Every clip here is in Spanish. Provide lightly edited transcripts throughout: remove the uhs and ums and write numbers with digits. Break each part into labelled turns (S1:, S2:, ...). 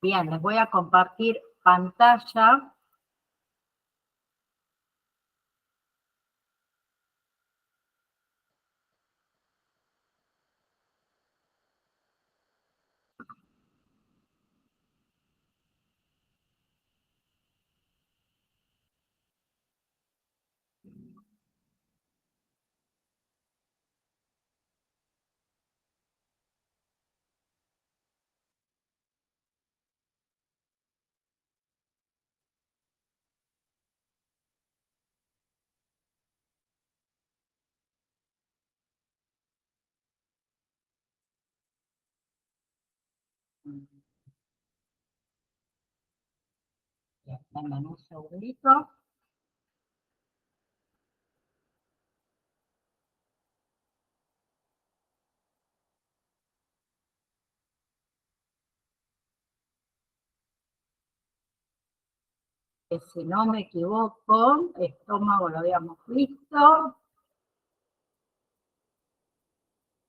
S1: Bien, les voy a compartir pantalla. Bien, denme un segundito. Que si no me equivoco, estómago lo habíamos visto,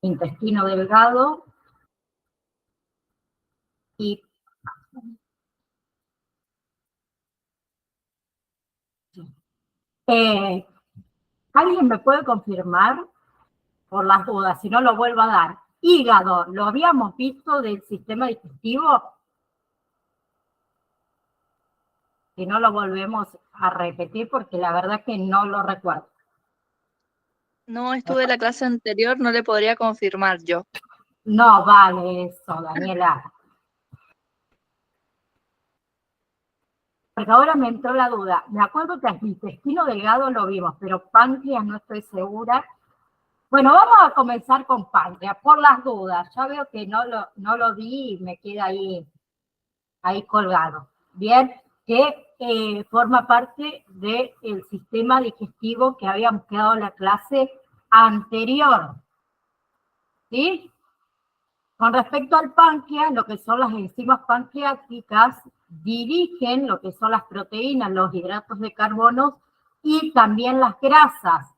S1: intestino delgado y ¿alguien me puede confirmar, por las dudas, si no lo vuelvo a dar? Hígado, ¿lo habíamos visto del sistema digestivo? Si no lo volvemos a repetir porque la verdad que no lo recuerdo.
S2: No estuve en la clase anterior, no le podría confirmar yo.
S1: No vale eso, Daniela. Porque ahora me entró la duda. Me acuerdo que al intestino delgado lo vimos, pero páncreas no estoy segura. Bueno, vamos a comenzar con páncreas, por las dudas. Ya veo que no lo di y me queda ahí colgado. Bien, que forma parte del sistema digestivo que habíamos quedado en la clase anterior. ¿Sí? Con respecto al páncreas, lo que son las enzimas pancreáticas dirigen lo que son las proteínas, los hidratos de carbono y también las grasas.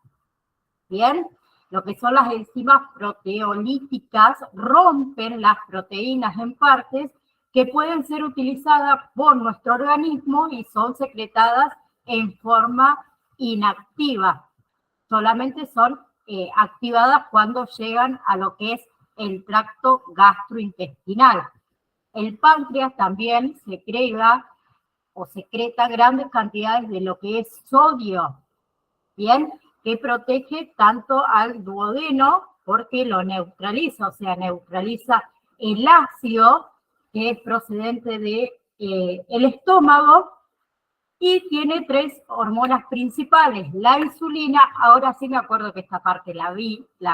S1: Bien, lo que son las enzimas proteolíticas rompen las proteínas en partes que pueden ser utilizadas por nuestro organismo y son secretadas en forma inactiva. Solamente son activadas cuando llegan a lo que es el tracto gastrointestinal. El páncreas también secreta grandes cantidades de lo que es sodio, ¿bien? Que protege tanto al duodeno porque lo neutraliza, o sea, neutraliza el ácido que es procedente del estómago y tiene 3 hormonas principales. La insulina, ahora sí me acuerdo que esta parte la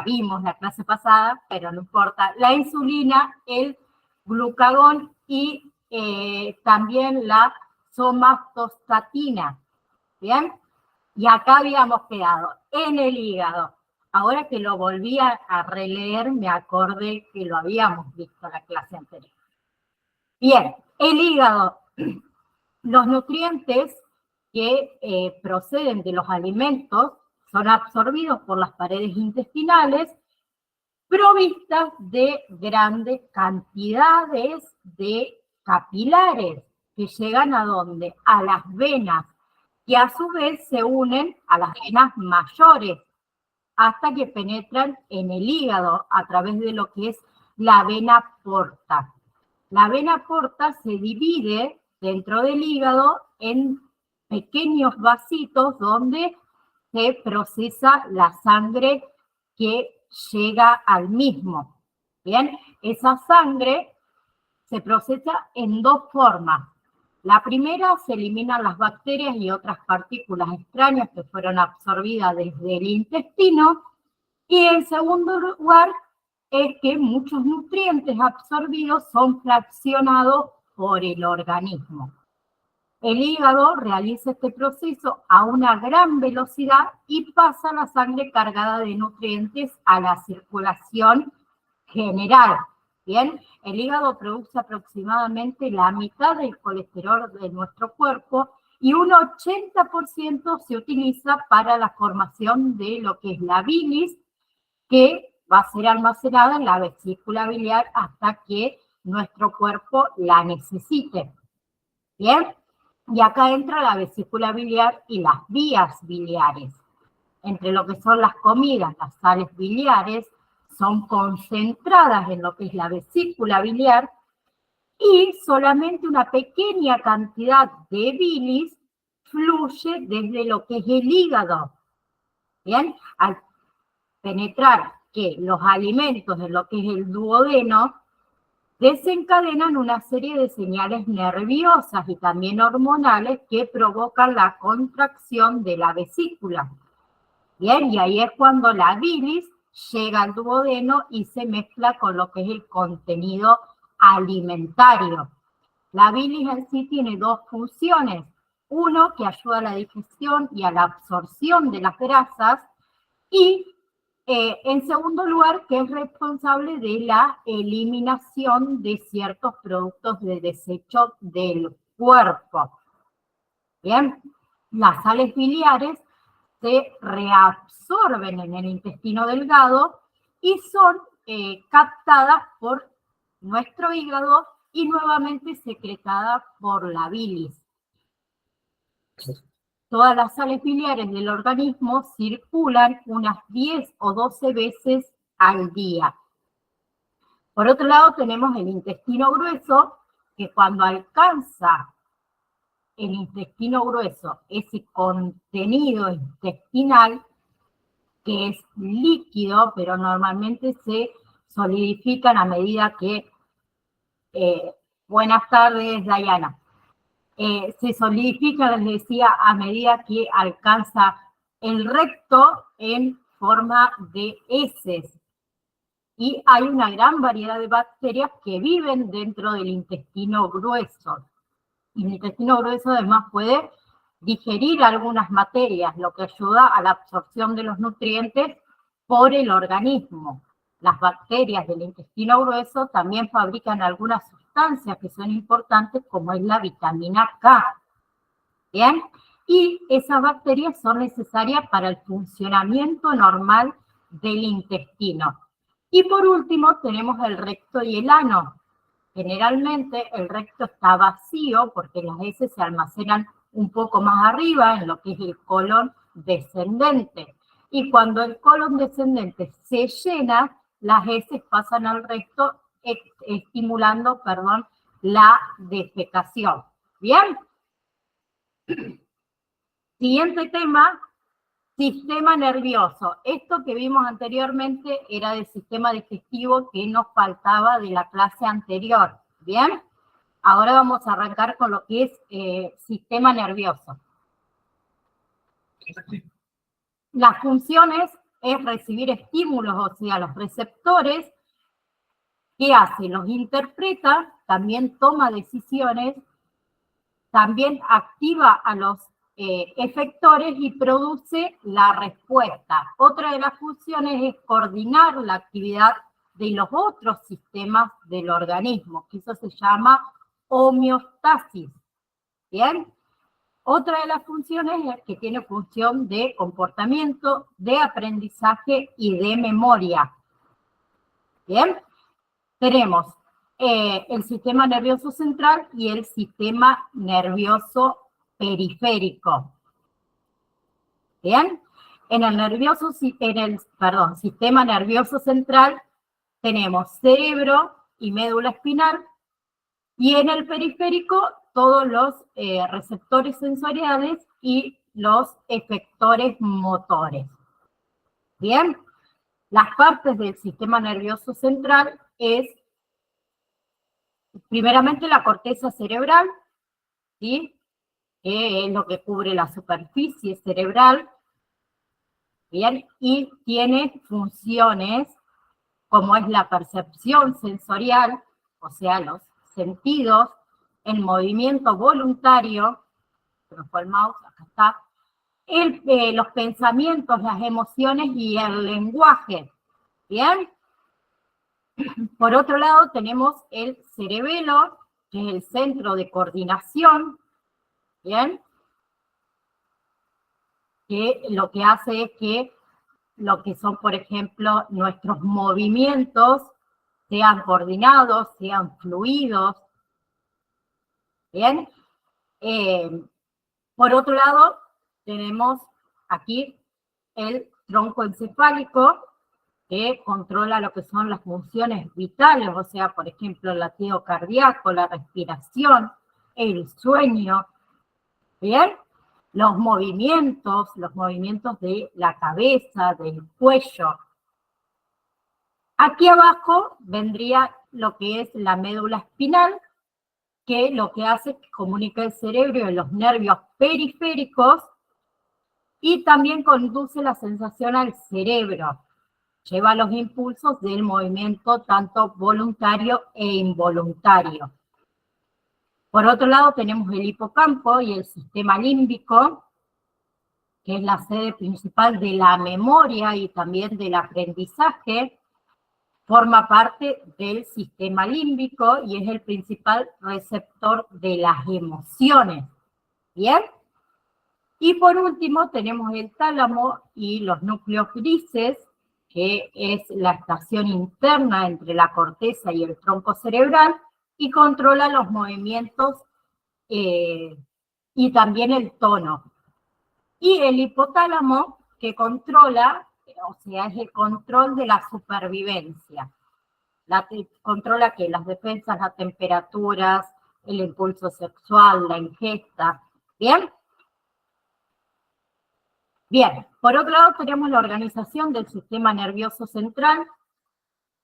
S1: vimos la clase pasada, pero no importa. La insulina, el glucagón y también la somatostatina. ¿Bien? Y acá habíamos quedado en el hígado. Ahora que lo volví a releer, me acordé que lo habíamos visto en la clase anterior. Bien, el hígado. Los nutrientes que proceden de los alimentos son absorbidos por las paredes intestinales, provistas de grandes cantidades de capilares que llegan ¿a dónde? A las venas, y a su vez se unen a las venas mayores hasta que penetran en el hígado a través de lo que es la vena porta. La vena porta se divide dentro del hígado en pequeños vasitos donde se procesa la sangre que llega al mismo. Bien, esa sangre se procesa en 2 formas. La primera, se eliminan las bacterias y otras partículas extrañas que fueron absorbidas desde el intestino. Y en segundo lugar, es que muchos nutrientes absorbidos son fraccionados por el organismo. El hígado realiza este proceso a una gran velocidad y pasa la sangre cargada de nutrientes a la circulación general. Bien, el hígado produce aproximadamente la mitad del colesterol de nuestro cuerpo y un 80% se utiliza para la formación de lo que es la bilis, que va a ser almacenada en la vesícula biliar hasta que nuestro cuerpo la necesite. ¿Bien? Y acá entra la vesícula biliar y las vías biliares. Entre lo que son las comidas, las sales biliares son concentradas en lo que es la vesícula biliar y solamente una pequeña cantidad de bilis fluye desde lo que es el hígado. Bien, al penetrar que los alimentos en lo que es el duodeno desencadenan una serie de señales nerviosas y también hormonales que provocan la contracción de la vesícula. Bien, y ahí es cuando la bilis llega al duodeno y se mezcla con lo que es el contenido alimentario. La bilis en sí tiene dos funciones. Uno, que ayuda a la digestión y a la absorción de las grasas, y en segundo lugar, que es responsable de la eliminación de ciertos productos de desecho del cuerpo. Bien, las sales biliares se reabsorben en el intestino delgado y son captadas por nuestro hígado y nuevamente secretadas por la bilis. Todas las sales biliares del organismo circulan unas 10 o 12 veces al día. Por otro lado, tenemos el intestino grueso, que cuando alcanza el intestino grueso ese contenido intestinal, que es líquido, pero normalmente se solidifican a medida que... buenas tardes, Dayana. Se solidifica, les decía, a medida que alcanza el recto en forma de heces. Y hay una gran variedad de bacterias que viven dentro del intestino grueso. Y el intestino grueso además puede digerir algunas materias, lo que ayuda a la absorción de los nutrientes por el organismo. Las bacterias del intestino grueso también fabrican algunas sustancias que son importantes, como es la vitamina K. ¿Bien? Y esas bacterias son necesarias para el funcionamiento normal del intestino. Y por último tenemos el recto y el ano. Generalmente el recto está vacío porque las heces se almacenan un poco más arriba en lo que es el colon descendente. Y cuando el colon descendente se llena, las heces pasan al recto estimulando, la defecación. ¿Bien? Siguiente tema, sistema nervioso. Esto que vimos anteriormente era del sistema digestivo que nos faltaba de la clase anterior. ¿Bien? Ahora vamos a arrancar con lo que es sistema nervioso. Las funciones es recibir estímulos, o sea, los receptores. ¿Qué hace? Los interpreta, también toma decisiones, también activa a los efectores y produce la respuesta. Otra de las funciones es coordinar la actividad de los otros sistemas del organismo, que eso se llama homeostasis. ¿Bien? Otra de las funciones es que tiene función de comportamiento, de aprendizaje y de memoria. ¿Bien? Tenemos el sistema nervioso central y el sistema nervioso periférico. ¿Bien? En el sistema nervioso central tenemos cerebro y médula espinal, y en el periférico todos los receptores sensoriales y los efectores motores. Bien, las partes del sistema nervioso central es primeramente la corteza cerebral, ¿sí? Que es lo que cubre la superficie cerebral, ¿bien? Y tiene funciones como es la percepción sensorial, o sea, los sentidos, el movimiento voluntario, se me fue el mouse, acá está, los pensamientos, las emociones y el lenguaje, ¿bien? Por otro lado tenemos el cerebelo, que es el centro de coordinación, ¿bien? Que lo que hace es que lo que son, por ejemplo, nuestros movimientos sean coordinados, sean fluidos. Bien. Por otro lado, tenemos aquí el tronco encefálico, que controla lo que son las funciones vitales, o sea, por ejemplo, el latido cardíaco, la respiración, el sueño, ¿bien? Los movimientos de la cabeza, del cuello. Aquí abajo vendría lo que es la médula espinal, que lo que hace es que comunica el cerebro y los nervios periféricos y también conduce la sensación al cerebro. Lleva los impulsos del movimiento tanto voluntario e involuntario. Por otro lado tenemos el hipocampo y el sistema límbico, que es la sede principal de la memoria y también del aprendizaje. Forma parte del sistema límbico y es el principal receptor de las emociones. ¿Bien? Y por último tenemos el tálamo y los núcleos grises, que es la estación interna entre la corteza y el tronco cerebral, y controla los movimientos y también el tono. Y el hipotálamo, que controla, o sea, es el control de la supervivencia. Controla que las defensas, las temperaturas, el impulso sexual, la ingesta. ¿Bien? Bien, por otro lado tenemos la organización del sistema nervioso central,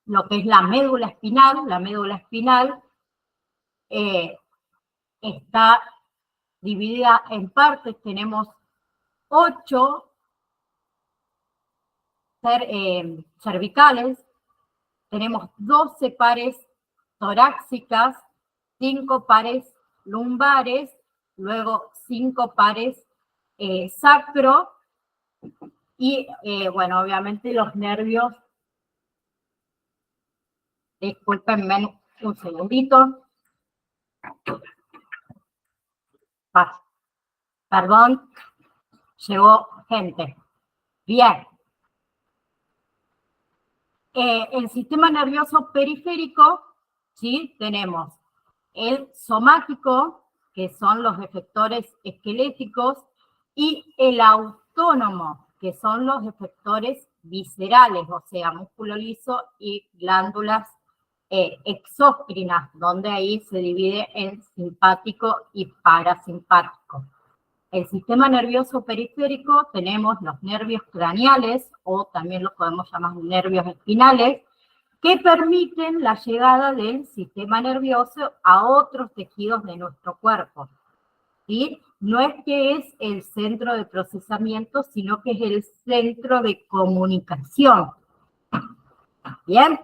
S1: lo que es la médula espinal. La médula espinal está dividida en partes, tenemos 8 cervicales, tenemos 12 pares torácicas, 5 pares lumbares, luego 5 pares sacro, y bueno, obviamente los nervios, discúlpenme un segundito. Perdón, llegó gente. Bien. El sistema nervioso periférico, ¿sí? Tenemos el somático, que son los efectores esqueléticos, y el autónomo, que son los efectores viscerales, o sea, músculo liso y glándulas exócrinas, donde ahí se divide en simpático y parasimpático. El sistema nervioso periférico, tenemos los nervios craneales, o también los podemos llamar nervios espinales, que permiten la llegada del sistema nervioso a otros tejidos de nuestro cuerpo. ¿Sí? No es que es el centro de procesamiento, sino que es el centro de comunicación. Bien,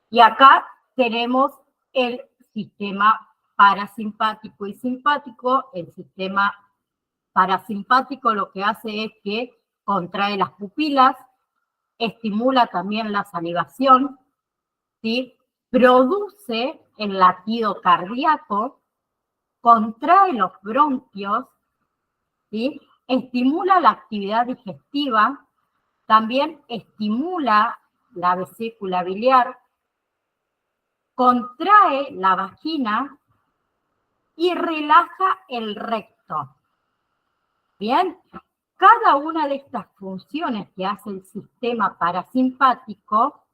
S1: y acá tenemos el sistema parasimpático y simpático. El sistema parasimpático lo que hace es que contrae las pupilas, estimula también la salivación, ¿sí? Produce el latido cardíaco, contrae los bronquios, ¿sí? Estimula la actividad digestiva, también estimula la vesícula biliar, contrae la vagina y relaja el recto. Bien, cada una de estas funciones que hace el sistema parasimpático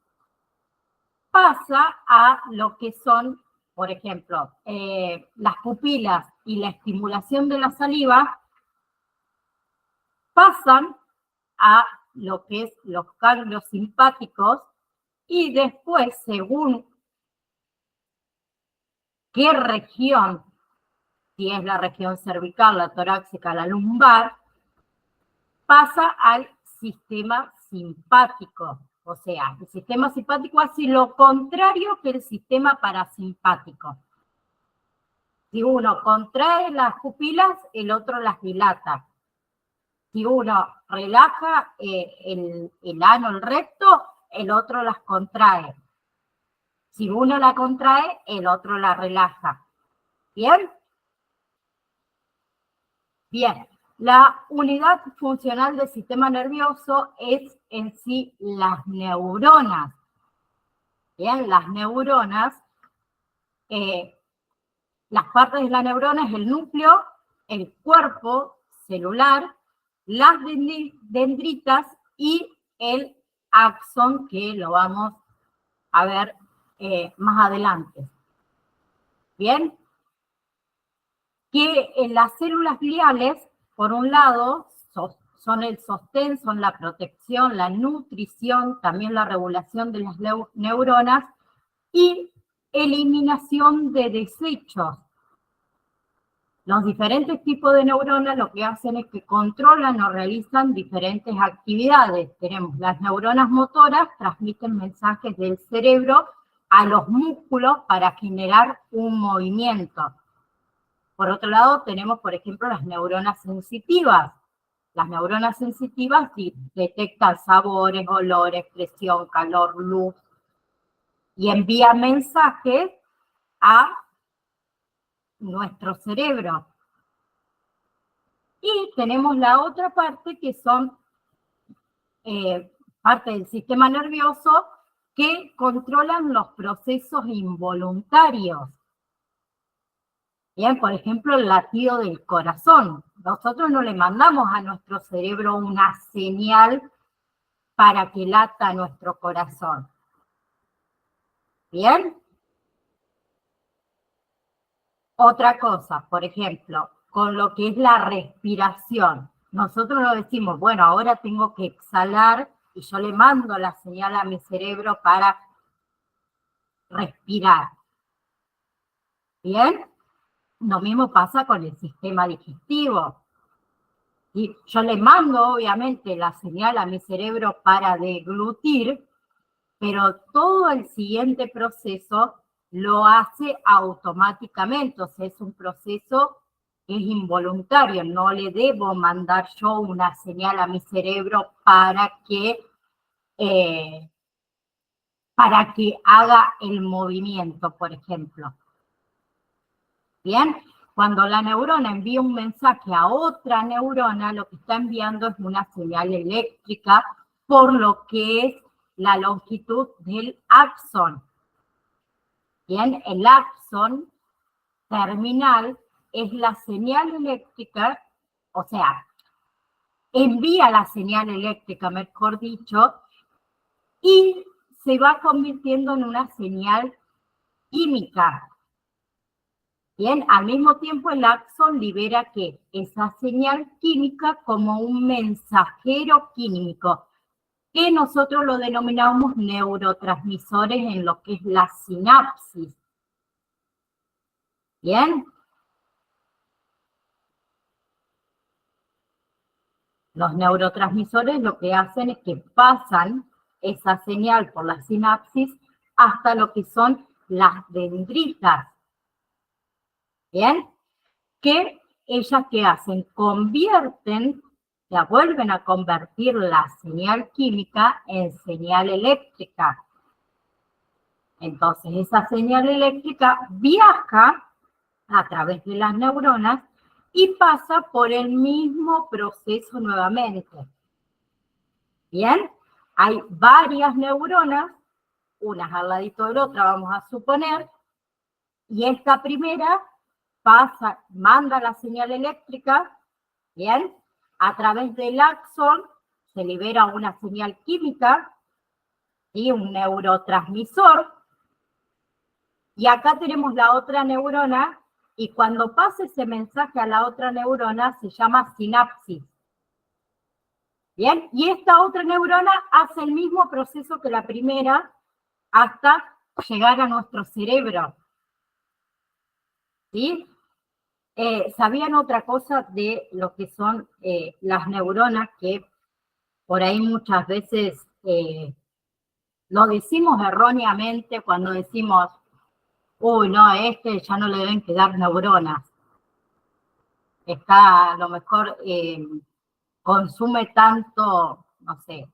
S1: pasa a lo que son, por ejemplo, las pupilas y la estimulación de la saliva, pasan a lo que es los ganglios simpáticos, y después, según qué región, si es la región cervical, la torácica, la lumbar, pasa al sistema simpático. O sea, el sistema simpático hace lo contrario que el sistema parasimpático. Si uno contrae las pupilas, el otro las dilata. Si uno relaja el ano, el recto, el otro las contrae. Si uno la contrae, el otro la relaja. ¿Bien? Bien. La unidad funcional del sistema nervioso es en sí las neuronas. Bien, las neuronas, las partes de la neurona es el núcleo, el cuerpo celular, las dendritas y el axón, que lo vamos a ver más adelante. Bien, que en las células gliales, por un lado, son el sostén, son la protección, la nutrición, también la regulación de las neuronas y eliminación de desechos. Los diferentes tipos de neuronas lo que hacen es que controlan o realizan diferentes actividades. Tenemos las neuronas motoras, transmiten mensajes del cerebro a los músculos para generar un movimiento. Por otro lado, tenemos, por ejemplo, las neuronas sensitivas. Las neuronas sensitivas detectan sabores, olores, presión, calor, luz y envían mensajes a nuestro cerebro. Y tenemos la otra parte que son parte del sistema nervioso que controlan los procesos involuntarios. Bien, por ejemplo, el latido del corazón. Nosotros no le mandamos a nuestro cerebro una señal para que lata nuestro corazón. Bien. Otra cosa, por ejemplo, con lo que es la respiración. Nosotros no decimos, bueno, ahora tengo que exhalar y yo le mando la señal a mi cerebro para respirar. ¿Bien? Lo mismo pasa con el sistema digestivo. Y yo le mando, obviamente, la señal a mi cerebro para deglutir, pero todo el siguiente proceso lo hace automáticamente, o sea, es un proceso que es involuntario, no le debo mandar yo una señal a mi cerebro para que haga el movimiento, por ejemplo. Bien, cuando la neurona envía un mensaje a otra neurona, lo que está enviando es una señal eléctrica, por lo que es la longitud del axón. Bien, el axón terminal es la señal eléctrica, o sea, envía la señal eléctrica, mejor dicho, y se va convirtiendo en una señal química. Bien, al mismo tiempo el axón libera ¿qué? Esa señal química como un mensajero químico, que nosotros lo denominamos neurotransmisores en lo que es la sinapsis. Bien. Los neurotransmisores lo que hacen es que pasan esa señal por la sinapsis hasta lo que son las dendritas. ¿Bien? Que ellas ¿qué hacen? Convierten, ya vuelven a convertir la señal química en señal eléctrica. Entonces esa señal eléctrica viaja a través de las neuronas y pasa por el mismo proceso nuevamente. Bien, hay varias neuronas, unas al ladito de la otra, vamos a suponer, y esta primera pasa, manda la señal eléctrica, bien, a través del axón se libera una señal química y un neurotransmisor, y acá tenemos la otra neurona, y cuando pasa ese mensaje a la otra neurona se llama sinapsis. Bien, y esta otra neurona hace el mismo proceso que la primera hasta llegar a nuestro cerebro. ¿Sí? ¿Sabían otra cosa de lo que son las neuronas? Que por ahí muchas veces lo decimos erróneamente cuando decimos, uy, no, a este ya no le deben quedar neuronas. Está, a lo mejor consume tanto, no sé,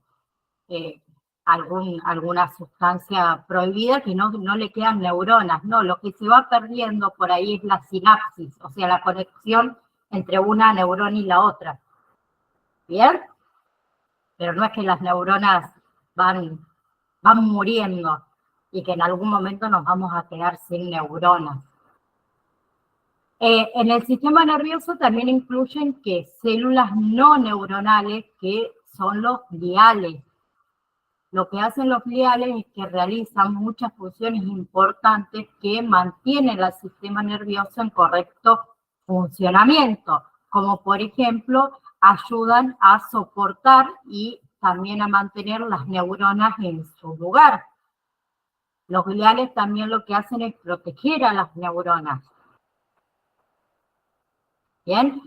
S1: alguna sustancia prohibida que no le quedan neuronas. No, lo que se va perdiendo por ahí es la sinapsis, o sea, la conexión entre una neurona y la otra. ¿Bien? Pero no es que las neuronas van muriendo. y que en algún momento nos vamos a quedar sin neuronas. En el sistema nervioso también incluyen que células no neuronales, que son los gliales. Lo que hacen los gliales es que realizan muchas funciones importantes que mantienen al sistema nervioso en correcto funcionamiento, como por ejemplo ayudan a soportar y también a mantener las neuronas en su lugar. Los gliales también lo que hacen es proteger a las neuronas. Bien,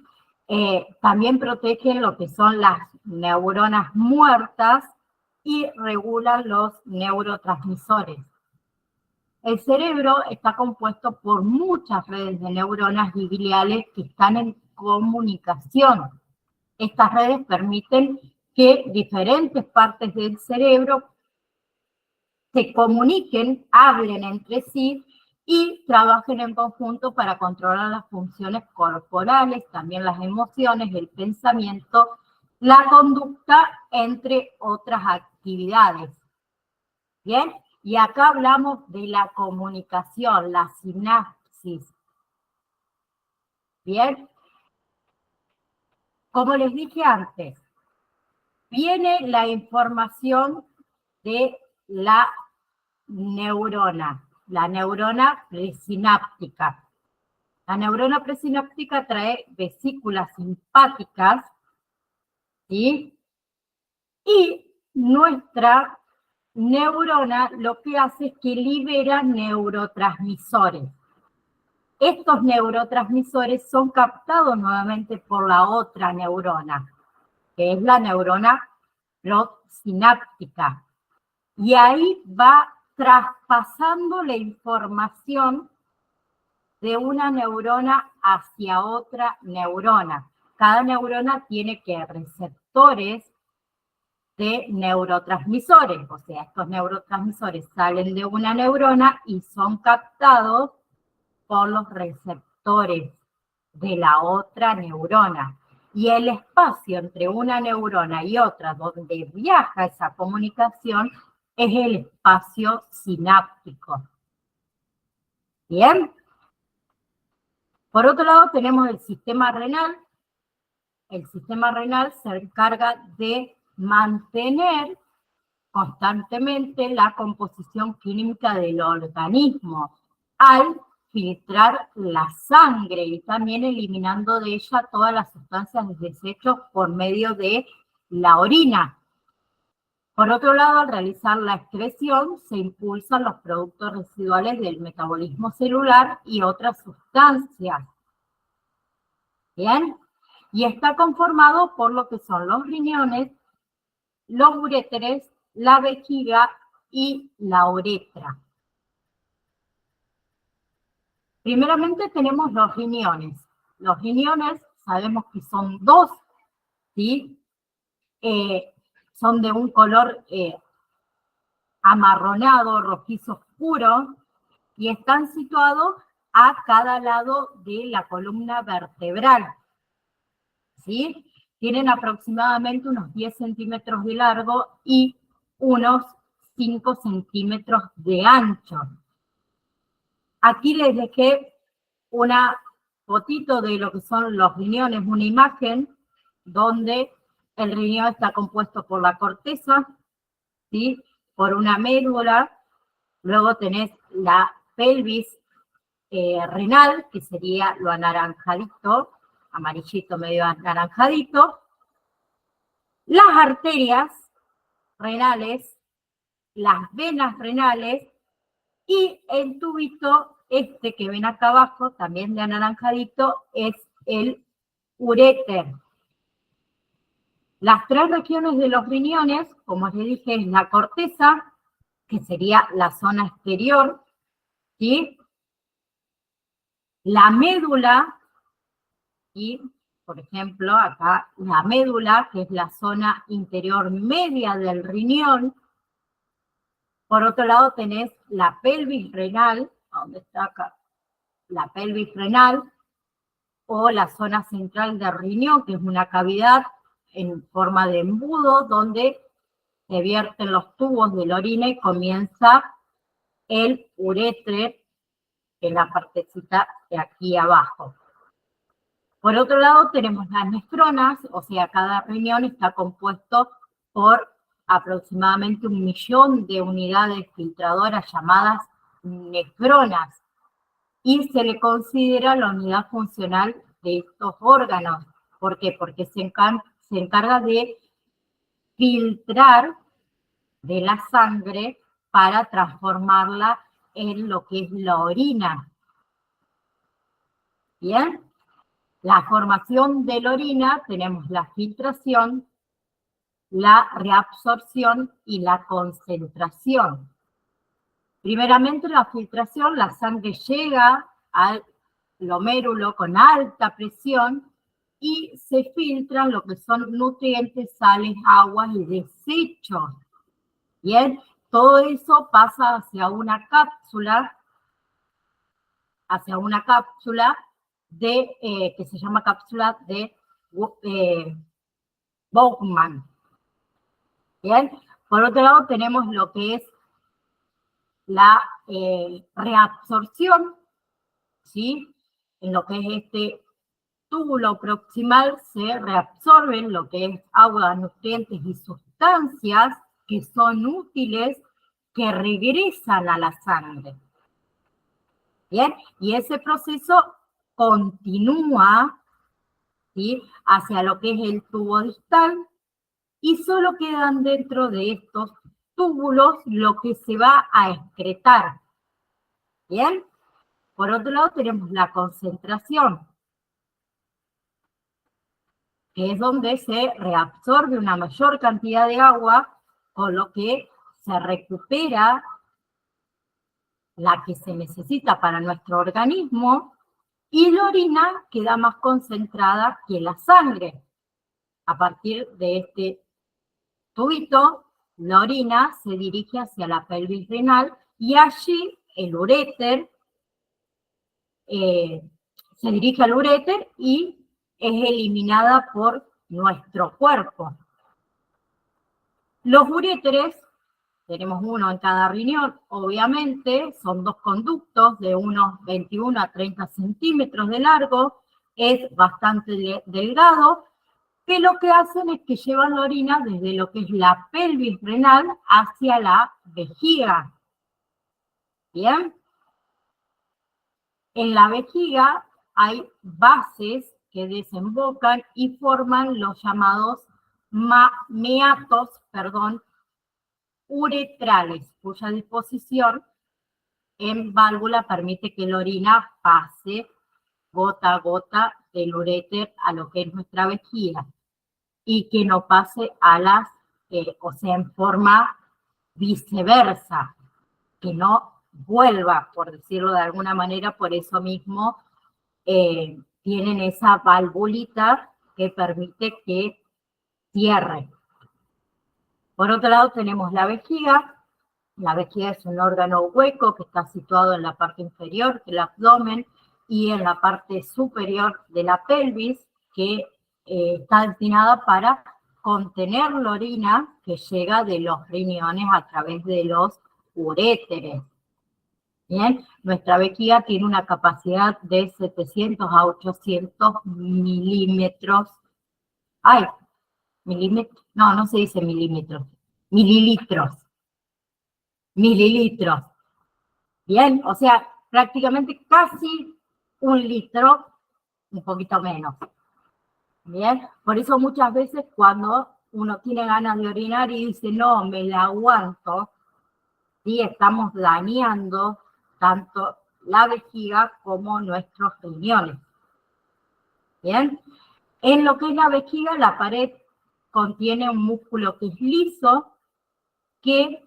S1: también protegen lo que son las neuronas muertas y regulan los neurotransmisores. El cerebro está compuesto por muchas redes de neuronas y gliales que están en comunicación. Estas redes permiten que diferentes partes del cerebro se comuniquen, hablen entre sí y trabajen en conjunto para controlar las funciones corporales, también las emociones, el pensamiento, la conducta, entre otras actividades. ¿Bien? Y acá hablamos de la comunicación, la sinapsis. ¿Bien? Como les dije antes, viene la información de la neurona presináptica. La neurona presináptica trae vesículas simpáticas, ¿sí? Y nuestra neurona lo que hace es que libera neurotransmisores. Estos neurotransmisores son captados nuevamente por la otra neurona, que es la neurona sináptica. Y ahí va traspasando la información de una neurona hacia otra neurona. Cada neurona tiene que receptores de neurotransmisores, o sea, estos neurotransmisores salen de una neurona y son captados por los receptores de la otra neurona. Y el espacio entre una neurona y otra donde viaja esa comunicación es el espacio sináptico. ¿Bien? Por otro lado tenemos el sistema renal. El sistema renal se encarga de mantener constantemente la composición química del organismo al filtrar la sangre y también eliminando de ella todas las sustancias de desecho por medio de la orina. Por otro lado, al realizar la excreción, se impulsan los productos residuales del metabolismo celular y otras sustancias. ¿Bien? Y está conformado por lo que son los riñones, los uréteres, la vejiga y la uretra. Primeramente tenemos los riñones. Los riñones sabemos que son dos, ¿sí? Son de un color amarronado, rojizo oscuro, y están situados a cada lado de la columna vertebral, ¿sí? Tienen aproximadamente unos 10 centímetros de largo y unos 5 centímetros de ancho. Aquí les dejé una fotito de lo que son los riñones, una imagen donde el riñón está compuesto por la corteza, ¿sí? Por una médula, luego tenés la pelvis renal, que sería lo anaranjadito, amarillito medio anaranjadito, las arterias renales, las venas renales y el tubito este que ven acá abajo, también de anaranjadito, es el uréter. Las tres regiones de los riñones, como les dije, es la corteza, que sería la zona exterior, ¿sí? La médula, y por ejemplo, acá la médula, que es la zona interior media del riñón. Por otro lado tenés la pelvis renal, ¿dónde está acá? La pelvis renal, o la zona central del riñón, que es una cavidad en forma de embudo, donde se vierten los tubos de la orina y comienza el uretre en la partecita de aquí abajo. Por otro lado, tenemos las nefronas, o sea, cada riñón está compuesto por aproximadamente 1 millón de unidades filtradoras llamadas nefronas, y se le considera la unidad funcional de estos órganos. ¿Por qué? Porque se encarga de filtrar de la sangre para transformarla en lo que es la orina. ¿Bien? La formación de la orina, tenemos la filtración, la reabsorción y la concentración. Primeramente, la filtración, la sangre llega al glomérulo con alta presión y se filtran lo que son nutrientes, sales, aguas y desechos. Bien, todo eso pasa hacia una cápsula que se llama cápsula de Bowman. Bien, por otro lado tenemos lo que es la reabsorción, ¿sí? En lo que es este túbulo proximal se reabsorben lo que es agua, nutrientes y sustancias que son útiles, que regresan a la sangre. Bien, y ese proceso continúa, ¿sí?, hacia lo que es el tubo distal, y solo quedan dentro de estos túbulos lo que se va a excretar. Bien, por otro lado tenemos la concentración, que es donde se reabsorbe una mayor cantidad de agua, con lo que se recupera la que se necesita para nuestro organismo, y la orina queda más concentrada que la sangre. A partir de este tubito, la orina se dirige hacia la pelvis renal y allí el uréter se dirige al uréter y es eliminada por nuestro cuerpo. Los uréteres, tenemos uno en cada riñón, obviamente, son 2 conductos de unos 21 a 30 centímetros de largo, es bastante delgado, que lo que hacen es que llevan la orina desde lo que es la pelvis renal hacia la vejiga. ¿Bien? En la vejiga hay bases que desembocan y forman los llamados meatos, uretrales, cuya disposición en válvula permite que la orina pase gota a gota del uréter a lo que es nuestra vejiga, y que no pase a las, o sea, en forma viceversa, que no vuelva, por decirlo de alguna manera. Por eso mismo tienen esa valvulita que permite que cierre. Por otro lado tenemos la vejiga. La vejiga es un órgano hueco que está situado en la parte inferior del abdomen y en la parte superior de la pelvis, que está destinada para contener la orina que llega de los riñones a través de los uréteres. Bien, nuestra vejiga tiene una capacidad de 700 a 800 milímetros. Ay, milímetros, no se dice milímetros, mililitros. Bien, o sea, prácticamente casi 1 litro, un poquito menos. Bien, por eso muchas veces cuando uno tiene ganas de orinar y dice, no, me la aguanto, ¿sí?, estamos dañando tanto la vejiga como nuestros riñones. Bien, en lo que es la vejiga, la pared contiene un músculo que es liso, que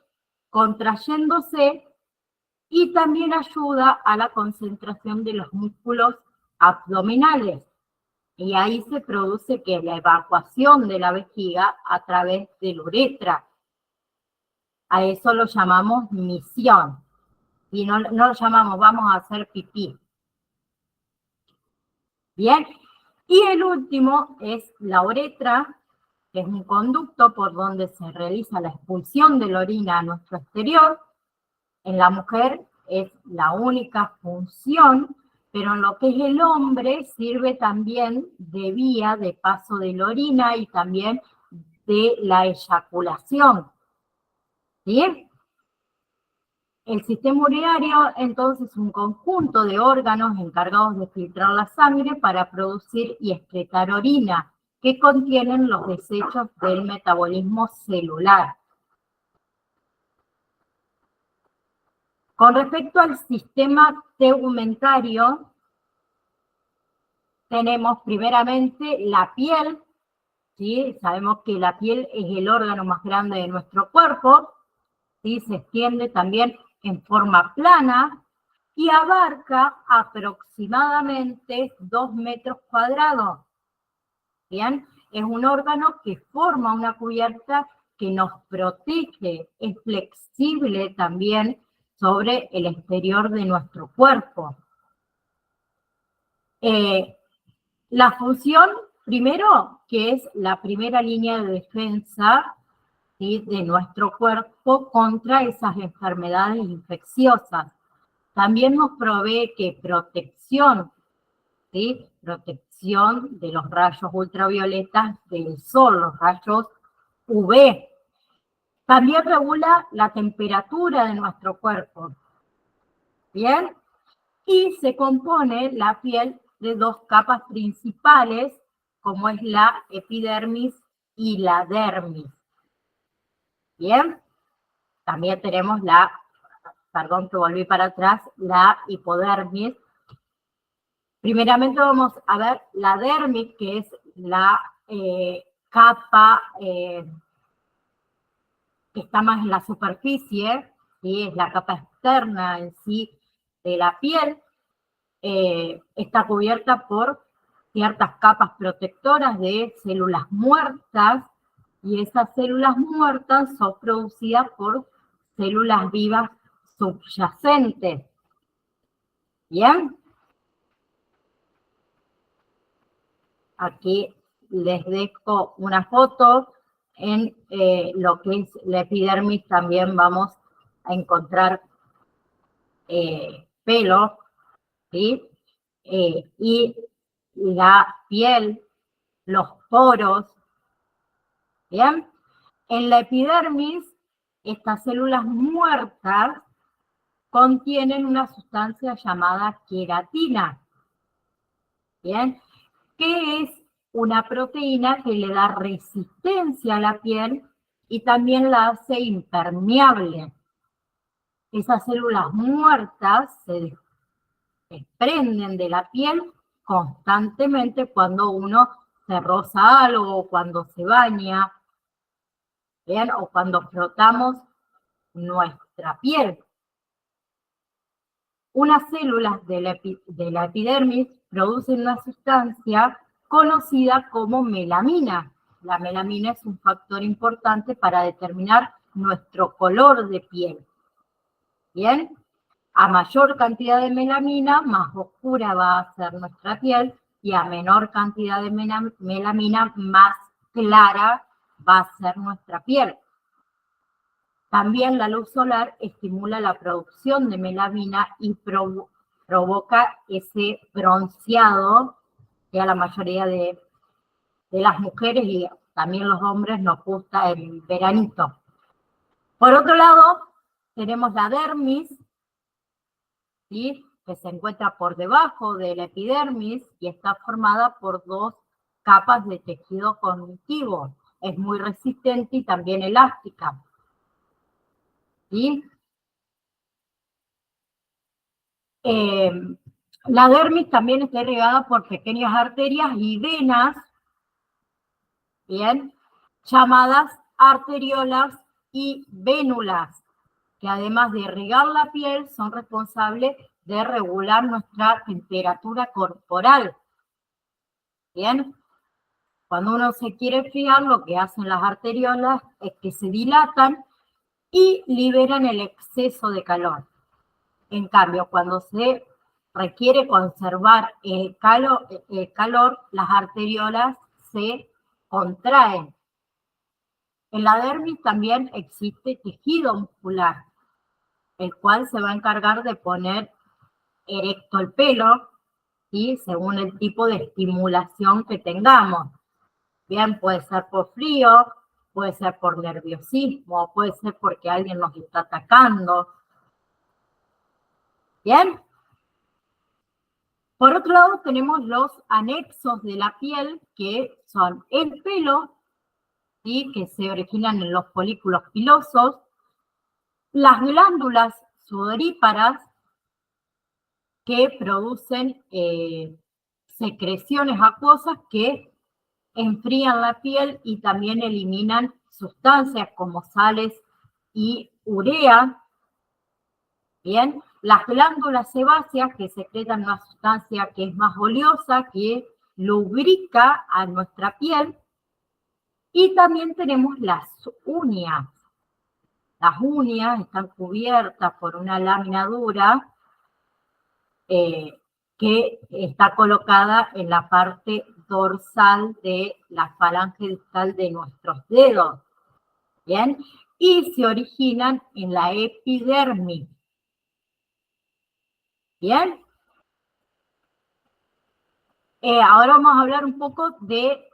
S1: contrayéndose y también ayuda a la concentración de los músculos abdominales. Y ahí se produce que la evacuación de la vejiga a través de la uretra. A eso lo llamamos misión. Y no lo llamamos vamos a hacer pipí. Bien, y el último es la uretra, que es un conducto por donde se realiza la expulsión de la orina a nuestro exterior. En la mujer es la única función, pero en lo que es el hombre sirve también de vía de paso de la orina y también de la eyaculación. ¿Sí? El sistema urinario, entonces, es un conjunto de órganos encargados de filtrar la sangre para producir y excretar orina, que contienen los desechos del metabolismo celular. Con respecto al sistema tegumentario, tenemos primeramente la piel, ¿sí? Sabemos que la piel es el órgano más grande de nuestro cuerpo, ¿sí? Se extiende también en forma plana y abarca aproximadamente 2 metros cuadrados. ¿Bien? Es un órgano que forma una cubierta que nos protege, es flexible también sobre el exterior de nuestro cuerpo. La función, primero, que es la primera línea de defensa, ¿sí?, de nuestro cuerpo contra esas enfermedades infecciosas. También nos provee que protección, ¿sí?, protección de los rayos ultravioletas del sol, los rayos UV. También regula la temperatura de nuestro cuerpo. ¿Bien? Y se compone la piel de 2 capas principales, como es la epidermis y la dermis. ¿Bien? También tenemos perdón que volví para atrás, la hipodermis. Primeramente vamos a ver la dermis, que es la capa que está más en la superficie, ¿sí? Es la capa externa en sí de la piel. Está cubierta por ciertas capas protectoras de células muertas, y esas células muertas son producidas por células vivas subyacentes. ¿Bien? Aquí les dejo una foto. En lo que es la epidermis también vamos a encontrar pelo, ¿sí? Y la piel, los poros. ¿Bien? En la epidermis, estas células muertas contienen una sustancia llamada queratina. ¿Bien? Que es una proteína que le da resistencia a la piel y también la hace impermeable. Esas células muertas se desprenden de la piel constantemente cuando uno se roza algo, o cuando se baña, ¿bien?, o cuando frotamos nuestra piel. Unas células de la epidermis producen una sustancia conocida como melamina. La melamina es un factor importante para determinar nuestro color de piel. ¿Bien? A mayor cantidad de melamina, más oscura va a ser nuestra piel, y a menor cantidad de melamina, más clara va a ser nuestra piel. También la luz solar estimula la producción de melamina y provoca ese bronceado que a la mayoría de las mujeres y también los hombres nos gusta el veranito. Por otro lado, tenemos la dermis, ¿sí?, que se encuentra por debajo de la epidermis y está formada por 2 capas de tejido conjuntivo. Es muy resistente y también elástica. ¿Sí? La dermis también está irrigada por pequeñas arterias y venas, ¿bien?, llamadas arteriolas y vénulas, que además de irrigar la piel, son responsables de regular nuestra temperatura corporal. ¿Bien? Cuando uno se quiere enfriar, lo que hacen las arteriolas es que se dilatan y liberan el exceso de calor. En cambio, cuando se requiere conservar el calor, las arteriolas se contraen. En la dermis también existe tejido muscular. el cual se va a encargar de poner erecto el pelo, ¿sí? Según el tipo de estimulación que tengamos. Bien, puede ser por frío, puede ser por nerviosismo, puede ser porque alguien nos está atacando. Bien. Por otro lado, tenemos los anexos de la piel, que son el pelo, ¿sí? Que se originan en los folículos pilosos, las glándulas sudoríparas, que producen secreciones acuosas que enfrían la piel y también eliminan sustancias como sales y urea. Bien, las glándulas sebáceas que secretan una sustancia que es más oleosa, que lubrica a nuestra piel. Y también tenemos las uñas. Las uñas están cubiertas por una lámina dura que está colocada en la parte dorsal de la falange distal de nuestros dedos. Bien, y se originan en la epidermis. Bien. Ahora vamos a hablar un poco de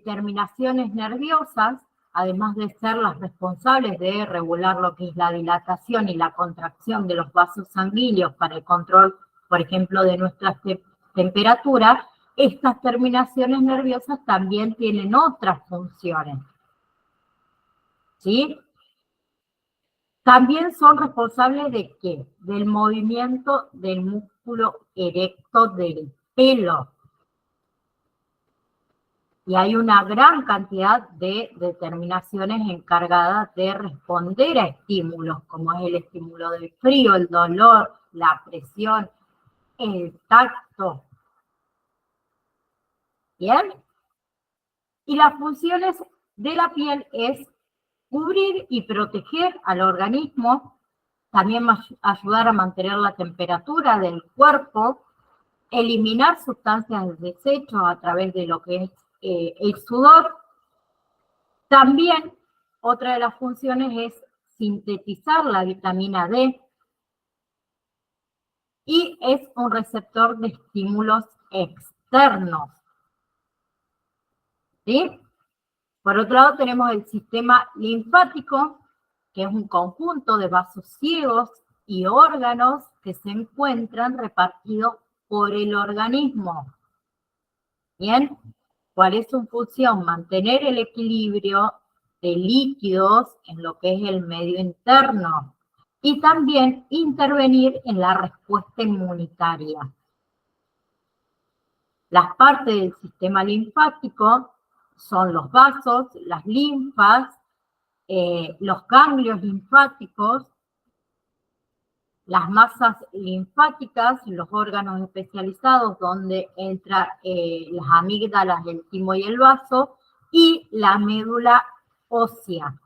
S1: terminaciones nerviosas, además de ser las responsables de regular lo que es la dilatación y la contracción de los vasos sanguíneos para el control, por ejemplo, de nuestra temperatura. Estas terminaciones nerviosas también tienen otras funciones, ¿sí? También son responsables ¿de qué? Del movimiento del músculo erecto del pelo. Y hay una gran cantidad de determinaciones encargadas de responder a estímulos, como es el estímulo del frío, el dolor, la presión, el tacto. ¿Bien? Y las funciones de la piel es cubrir y proteger al organismo, también ayudar a mantener la temperatura del cuerpo, eliminar sustancias de desecho a través de lo que es el sudor. También otra de las funciones es sintetizar la vitamina D y es un receptor de estímulos externos. ¿Sí? Por otro lado tenemos el sistema linfático, que es un conjunto de vasos ciegos y órganos que se encuentran repartidos por el organismo. ¿Bien? ¿Cuál es su función? Mantener el equilibrio de líquidos en lo que es el medio interno y también intervenir en la respuesta inmunitaria. Las partes del sistema linfático son los vasos, las linfas, los ganglios linfáticos, las masas linfáticas, los órganos especializados donde entran las amígdalas, el timo y el vaso, y la médula ósea.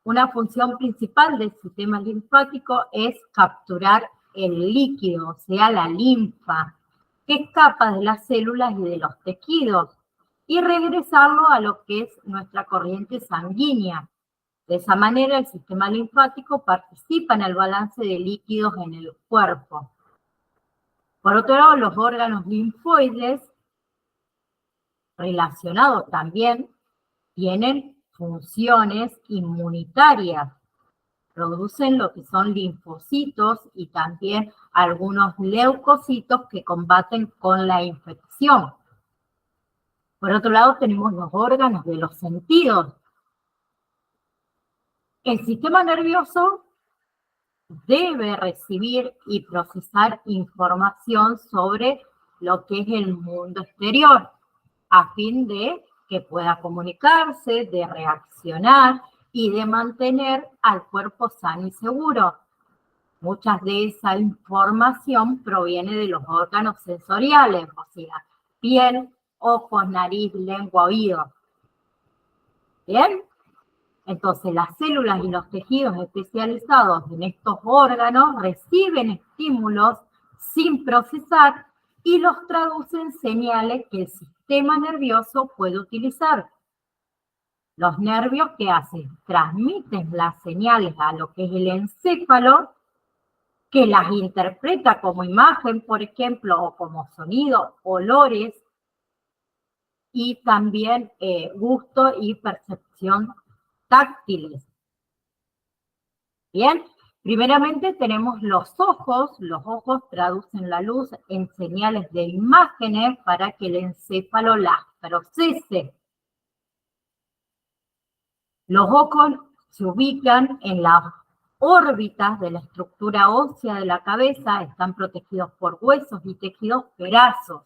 S1: Una función principal del sistema linfático es capturar el líquido, o sea, la linfa, que escapa de las células y de los tejidos, y regresarlo a lo que es nuestra corriente sanguínea. De esa manera, el sistema linfático participa en el balance de líquidos en el cuerpo. Por otro lado, los órganos linfoides, relacionados también, tienen funciones inmunitarias. Producen lo que son linfocitos y también algunos leucocitos que combaten con la infección. Por otro lado, tenemos los órganos de los sentidos. El sistema nervioso debe recibir y procesar información sobre lo que es el mundo exterior, a fin de que pueda comunicarse, de reaccionar y de mantener al cuerpo sano y seguro. Mucha de esa información proviene de los órganos sensoriales, o sea, piel, ojos, nariz, lengua, oído. ¿Bien? Entonces, las células y los tejidos especializados en estos órganos reciben estímulos sin procesar y los traducen en señales que el sistema nervioso puede utilizar. Los nervios, ¿qué hacen? Transmiten las señales a lo que es el encéfalo, que las interpreta como imagen, por ejemplo, o como sonido, olores, y también gusto y percepción táctiles. Bien, primeramente tenemos los ojos traducen la luz en señales de imágenes para que el encéfalo las procese. Los ojos se ubican en las órbitas de la estructura ósea de la cabeza, están protegidos por huesos y tejidos grasos.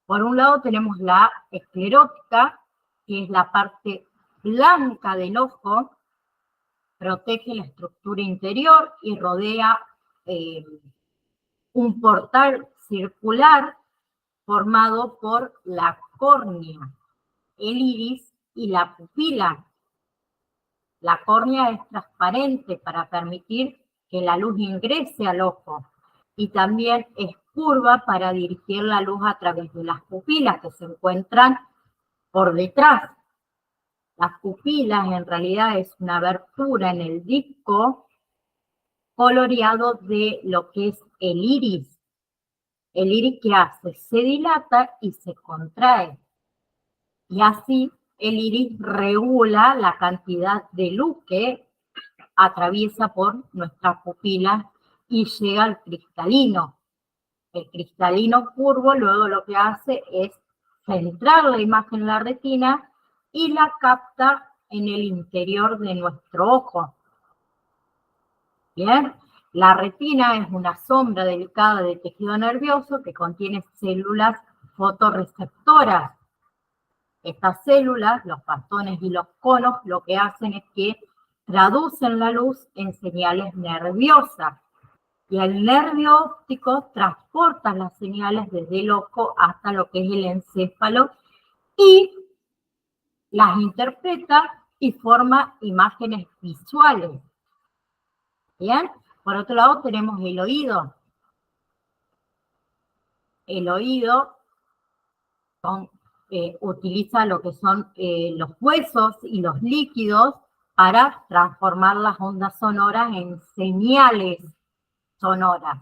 S1: Por un lado tenemos la esclerótica, que es la parte blanca del ojo, protege la estructura interior y rodea un portal circular formado por la córnea, el iris y la pupila. La córnea es transparente para permitir que la luz ingrese al ojo y también es curva para dirigir la luz a través de las pupilas que se encuentran por detrás. Las pupilas en realidad es una abertura en el disco coloreado de lo que es el iris. El iris, ¿qué hace? Se dilata y se contrae. Y así el iris regula la cantidad de luz que atraviesa por nuestras pupilas y llega al cristalino. El cristalino curvo luego lo que hace es centrar la imagen en la retina y la capta en el interior de nuestro ojo. Bien, la retina es una sombra delicada de tejido nervioso que contiene células fotorreceptoras. Estas células, los bastones y los conos, lo que hacen es que traducen la luz en señales nerviosas. Y el nervio óptico transporta las señales desde el ojo hasta lo que es el encéfalo y las interpreta y forma imágenes visuales. Bien, por otro lado tenemos el oído. El oído utiliza lo que son los huesos y los líquidos para transformar las ondas sonoras en señales sonoras.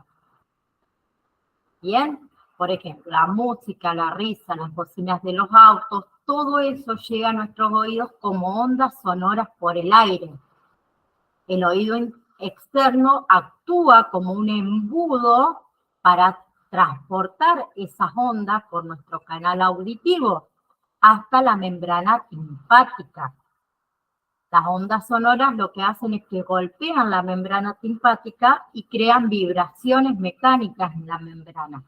S1: Bien, por ejemplo, la música, la risa, las bocinas de los autos, todo eso llega a nuestros oídos como ondas sonoras por el aire. El oído externo actúa como un embudo para transportar esas ondas por nuestro canal auditivo hasta la membrana timpática. Las ondas sonoras lo que hacen es que golpean la membrana timpática y crean vibraciones mecánicas en la membrana.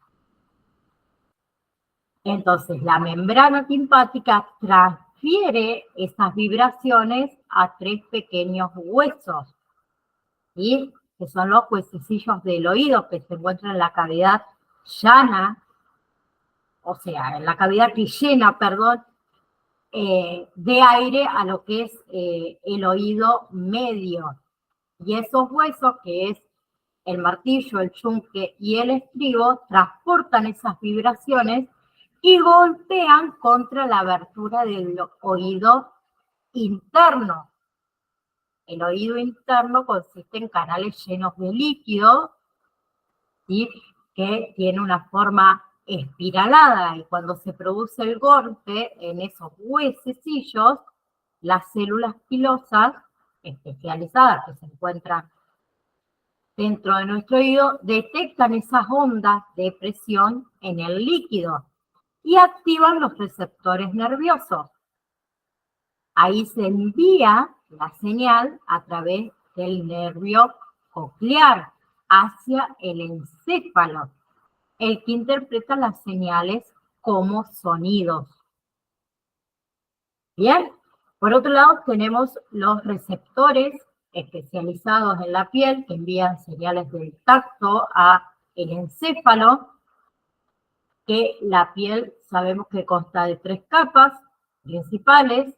S1: Entonces, la membrana timpática transfiere esas vibraciones a 3 pequeños huesos, ¿sí? Que son los huesecillos del oído que se encuentran en la cavidad llana, o sea, en la cavidad que llena, perdón, de aire a lo que es el oído medio. Y esos huesos, que es el martillo, el yunque y el estribo, transportan esas vibraciones y golpean contra la abertura del oído interno. El oído interno consiste en canales llenos de líquido, ¿sí? Que tiene una forma espiralada, y cuando se produce el golpe en esos huesecillos, las células pilosas especializadas que se encuentran dentro de nuestro oído detectan esas ondas de presión en el líquido y activan los receptores nerviosos. Ahí se envía la señal a través del nervio coclear hacia el encéfalo, el que interpreta las señales como sonidos. Bien, por otro lado tenemos los receptores especializados en la piel que envían señales del tacto a el encéfalo, que la piel sabemos que consta de 3 capas principales,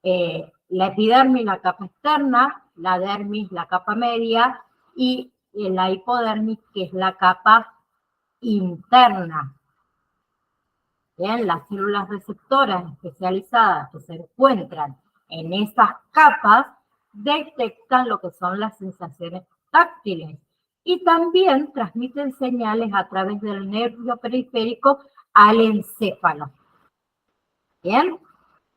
S1: la epidermis, la capa externa, la dermis, la capa media, y la hipodermis, que es la capa interna. Bien, las células receptoras especializadas que se encuentran en esas capas detectan lo que son las sensaciones táctiles y también transmiten señales a través del nervio periférico al encéfalo. Bien,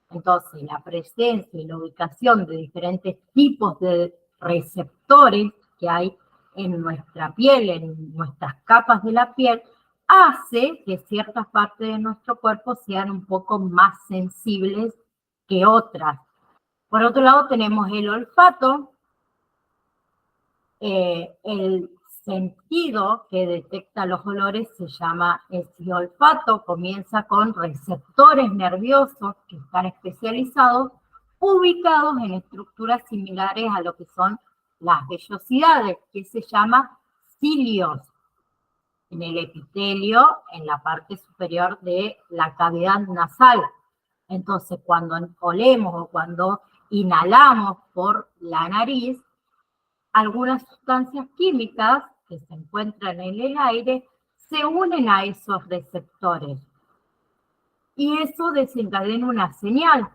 S1: entonces la presencia y la ubicación de diferentes tipos de receptores que hay en nuestra piel, en nuestras capas de la piel, hace que ciertas partes de nuestro cuerpo sean un poco más sensibles que otras. Por otro lado tenemos el olfato, el sentido que detecta los olores se llama olfato, comienza con receptores nerviosos que están especializados, ubicados en estructuras similares a lo que son las vellosidades, que se llama cilios, en el epitelio, en la parte superior de la cavidad nasal. Entonces, cuando olemos o cuando inhalamos por la nariz, algunas sustancias químicas que se encuentran en el aire se unen a esos receptores y eso desencadena una señal,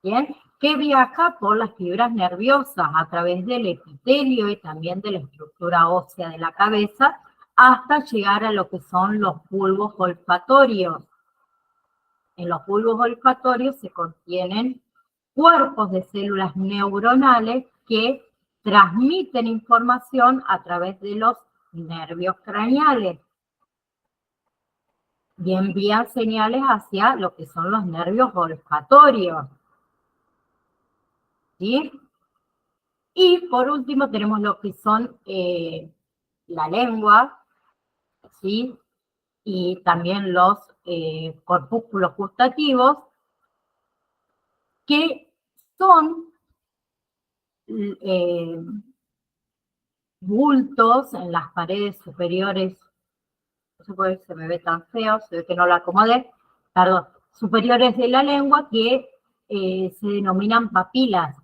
S1: ¿bien? Que viaja por las fibras nerviosas a través del epitelio y también de la estructura ósea de la cabeza hasta llegar a lo que son los bulbos olfatorios. En los bulbos olfatorios se contienen cuerpos de células neuronales que transmiten información a través de los nervios craneales y envían señales hacia lo que son los nervios olfatorios. ¿Sí? Y por último tenemos lo que son la lengua, ¿sí? Y también los corpúsculos gustativos, que son bultos en las paredes superiores, no sé por qué se me ve tan feo, se ve que no lo acomodé, perdón, superiores de la lengua que se denominan papilas.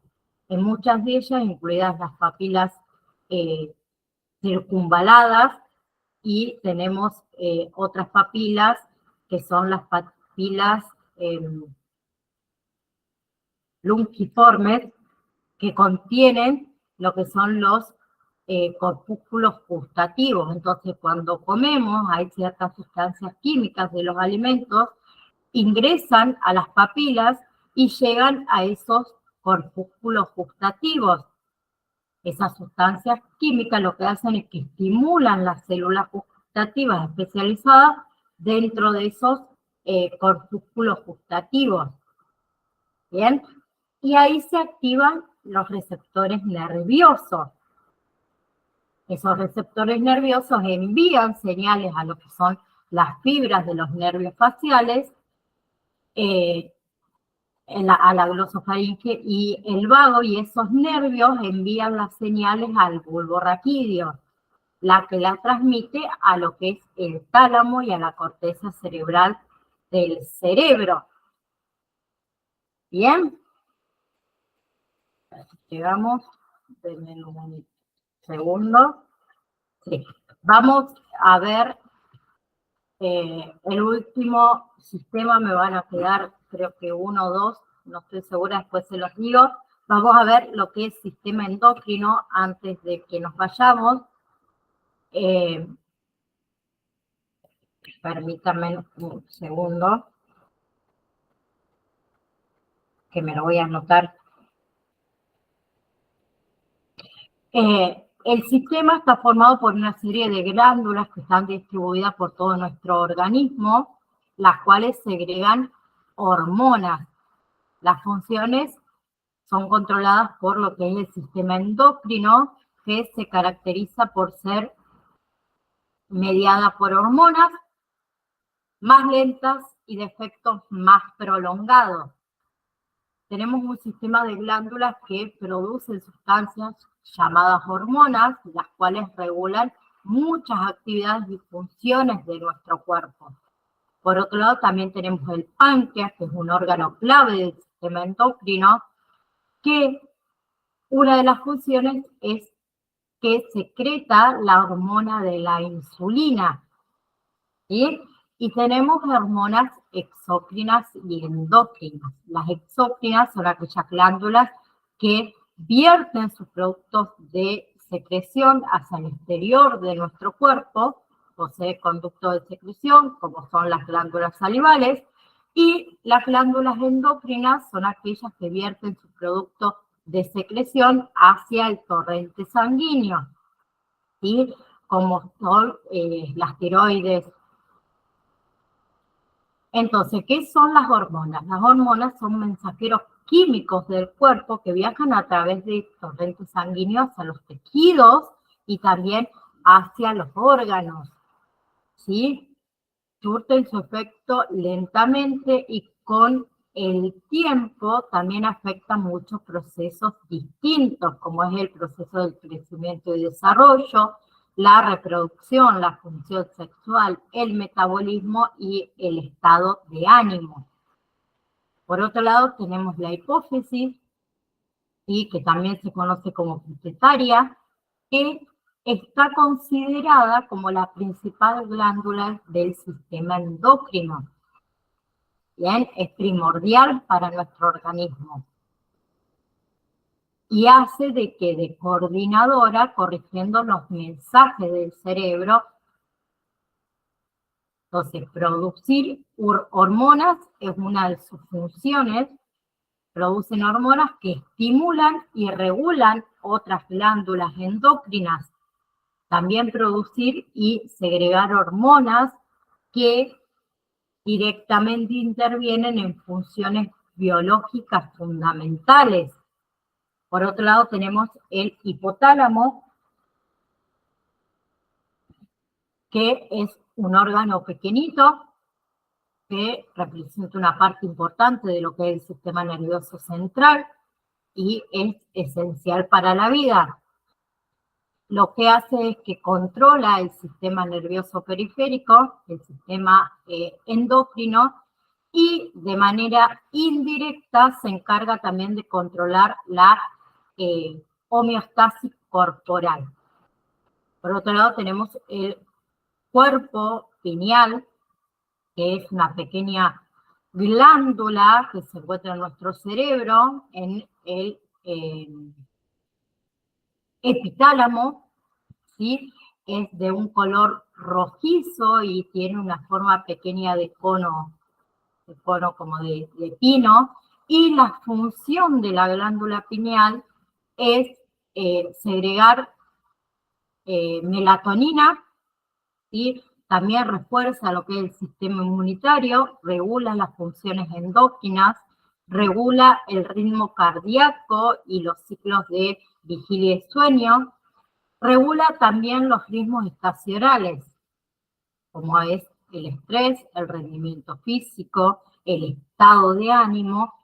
S1: En muchas de ellas, incluidas las papilas circunvaladas, y tenemos otras papilas que son las papilas lungiformes, que contienen lo que son los corpúsculos gustativos. Entonces, cuando comemos, hay ciertas sustancias químicas de los alimentos, ingresan a las papilas y llegan a esos corpúsculos gustativos. Esas sustancias químicas lo que hacen es que estimulan las células gustativas especializadas dentro de esos corpúsculos gustativos. ¿Bien? Y ahí se activan los receptores nerviosos. Esos receptores nerviosos envían señales a lo que son las fibras de los nervios faciales, a la glosofaringe y el vago, y esos nervios envían las señales al bulbo raquídeo, la que la transmite a lo que es el tálamo y a la corteza cerebral del cerebro. ¿Bien? Llegamos, denme un segundo. Sí. Vamos a ver el último sistema, me van a quedar creo que uno o dos, no estoy segura, después se los digo. Vamos a ver lo que es sistema endocrino antes de que nos vayamos. Permítanme un segundo, que me lo voy a anotar. El sistema está formado por una serie de glándulas que están distribuidas por todo nuestro organismo, las cuales segregan hormonas. Las funciones son controladas por lo que es el sistema endocrino, que se caracteriza por ser mediada por hormonas más lentas y de efectos más prolongados. Tenemos un sistema de glándulas que producen sustancias llamadas hormonas, las cuales regulan muchas actividades y funciones de nuestro cuerpo. Por otro lado, también tenemos el páncreas, que es un órgano clave del sistema endocrino, que una de las funciones es que secreta la hormona de la insulina. ¿Sí? Y tenemos hormonas exócrinas y endócrinas. Las exócrinas son aquellas glándulas que vierten sus productos de secreción hacia el exterior de nuestro cuerpo, posee conducto de secreción, como son las glándulas salivales, y las glándulas endocrinas son aquellas que vierten su producto de secreción hacia el torrente sanguíneo, ¿sí? Como son las tiroides. Entonces, ¿qué son las hormonas? Las hormonas son mensajeros químicos del cuerpo que viajan a través de torrentes sanguíneos hacia los tejidos y también hacia los órganos, ¿sí? Surten su efecto lentamente y con el tiempo también afectan muchos procesos distintos, como es el proceso del crecimiento y desarrollo, la reproducción, la función sexual, el metabolismo y el estado de ánimo. Por otro lado, tenemos la hipófisis, ¿sí? Que también se conoce como pituitaria, que está considerada como la principal glándula del sistema endocrino. Bien, es primordial para nuestro organismo. Y hace de que de coordinadora, corrigiendo los mensajes del cerebro. Entonces, producir hormonas es una de sus funciones. Producen hormonas que estimulan y regulan otras glándulas endocrinas. También producir y segregar hormonas que directamente intervienen en funciones biológicas fundamentales. Por otro lado, tenemos el hipotálamo, que es un órgano pequeñito que representa una parte importante de lo que es el sistema nervioso central y es esencial para la vida. Lo que hace es que controla el sistema nervioso periférico, el sistema endocrino, y de manera indirecta se encarga también de controlar la homeostasis corporal. Por otro lado, tenemos el cuerpo pineal, que es una pequeña glándula que se encuentra en nuestro cerebro, en el epitálamo, ¿sí? Es de un color rojizo y tiene una forma pequeña de cono como de pino, y la función de la glándula pineal es segregar melatonina, ¿sí? También refuerza lo que es el sistema inmunitario, regula las funciones endócrinas, regula el ritmo cardíaco y los ciclos de vigilia y sueño, regula también los ritmos estacionales, como es el estrés, el rendimiento físico, el estado de ánimo,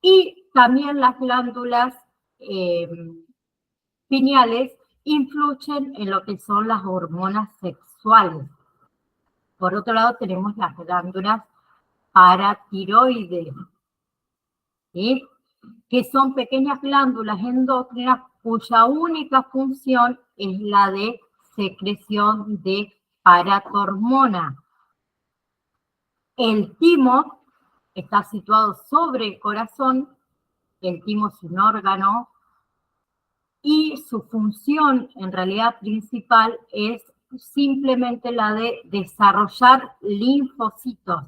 S1: y también las glándulas pineales influyen en lo que son las hormonas sexuales. Por otro lado, tenemos las glándulas paratiroides, ¿sí? Que son pequeñas glándulas endocrinas cuya única función es la de secreción de paratormona. El timo está situado sobre el corazón, el timo es un órgano, y su función en realidad principal es simplemente la de desarrollar linfocitos.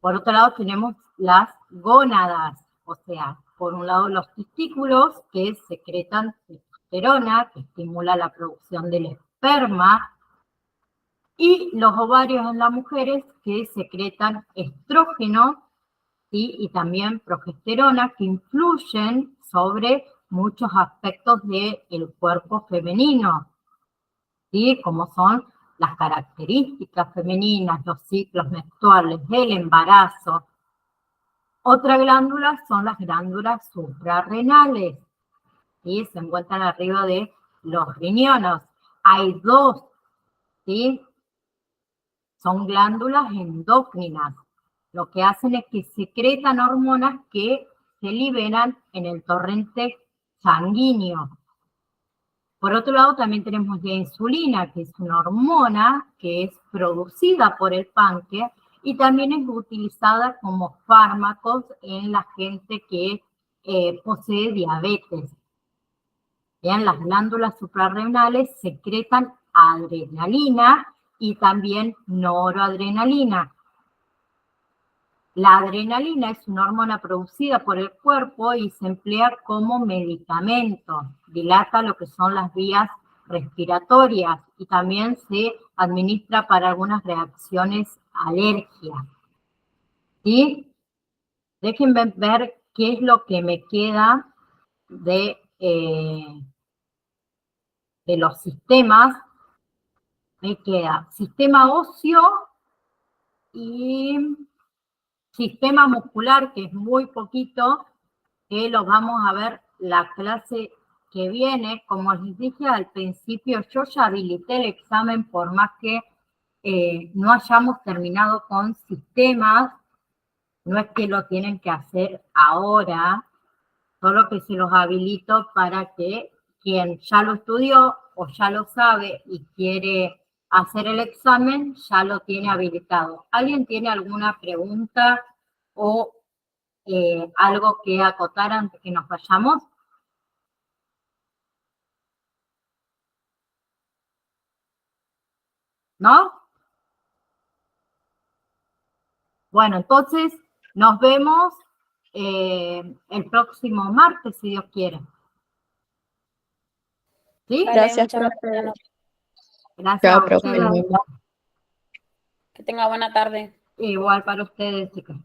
S1: Por otro lado tenemos las gónadas, o sea, por un lado los testículos que secretan testosterona, que estimula la producción del esperma, y los ovarios en las mujeres que secretan estrógeno, ¿sí? Y también progesterona, que influyen sobre muchos aspectos del cuerpo femenino, ¿sí? Como son las características femeninas, los ciclos menstruales, el embarazo. Otra glándula son las glándulas suprarrenales, ¿sí? Se encuentran arriba de los riñones. Hay dos, ¿sí? Son glándulas endócrinas. Lo que hacen es que secretan hormonas que se liberan en el torrente sanguíneo. Por otro lado, también tenemos la insulina, que es una hormona que es producida por el páncreas y también es utilizada como fármacos en la gente que posee diabetes. Bien, las glándulas suprarrenales secretan adrenalina y también noradrenalina. La adrenalina es una hormona producida por el cuerpo y se emplea como medicamento. Dilata lo que son las vías respiratorias y también se administra para algunas reacciones alérgicas. ¿Sí? Déjenme ver qué es lo que me queda de los sistemas. Me queda sistema óseo y sistema muscular, que es muy poquito, que lo vamos a ver la clase que viene. Como les dije al principio, yo ya habilité el examen por más que no hayamos terminado con sistemas. No es que lo tienen que hacer ahora, solo que se los habilito para que quien ya lo estudió o ya lo sabe y quiere hacer el examen, ya lo tiene habilitado. ¿Alguien tiene alguna pregunta o algo que acotar antes que nos vayamos? ¿No? Bueno, entonces nos vemos el próximo martes, si Dios quiere. ¿Sí?
S3: Vale,
S2: Gracias,
S3: muchas
S2: profe.
S3: gracias.
S1: Gracias
S2: Chao,
S1: a
S2: profe.
S1: ustedes.
S3: Que tenga buena tarde.
S1: Igual para ustedes, chicas.